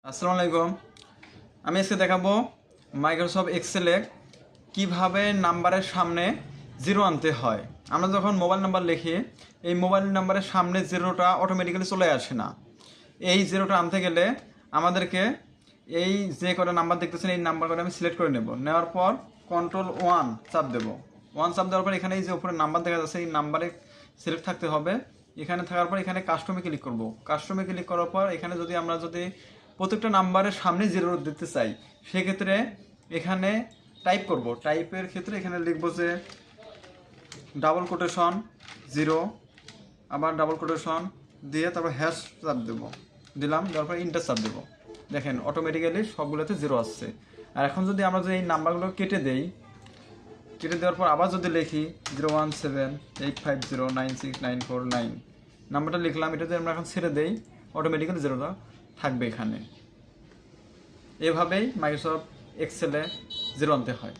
আসসালামু আলাইকুম। আমি আজকে দেখাবো মাইক্রোসফট এক্সেলে কিভাবে নাম্বারের সামনে জিরো আনতে হয়। আমরা যখন মোবাইল নাম্বার লিখি, এই মোবাইল নাম্বারের সামনে জিরোটা অটোমেটিক্যালি চলে আসে না। এই জিরোটা আনতে গেলে আমাদেরকে এই যে কটা নাম্বার দেখতেছেন এই নাম্বার কটা আমি সিলেক্ট করে নেওয়ার পর Ctrl+1 চাপ দেবো। 1 চাপ দেওয়ার পর এখানে এই যে উপরে নাম্বার দেখা যাচ্ছে এই নাম্বারে সিলেক্ট থাকতে হবে। এখানে থাকার পর এখানে কাস্টমে ক্লিক করব। কাস্টমে ক্লিক করার পর এখানে আমরা যদি প্রত্যেকটা নাম্বারের সামনে জিরো দিতে চাই, সেক্ষেত্রে এখানে টাইপ করব। টাইপের ক্ষেত্রে এখানে লিখব যে ডাবল কোটেশন জিরো, আবার ডাবল কোটেশন দিয়ে তারপর হ্যাশ চাপ দেবো। দেওয়ার পর ইন্টার চাপ দেবো। দেখেন অটোমেটিক্যালি সবগুলোতে জিরো আসছে। আর এখন যদি আমরা এই নাম্বারগুলো কেটে দেওয়ার পর আবার যদি লিখি 01785096949 নাম্বারটা লিখলাম, এটা যদি আমরা এখন ছেড়ে দেই অটোমেটিক্যালি জিরোটা থাকবে এখানে। এভাবেই মাইক্রোসফট এক্সেলে জিরো আনতে হয়।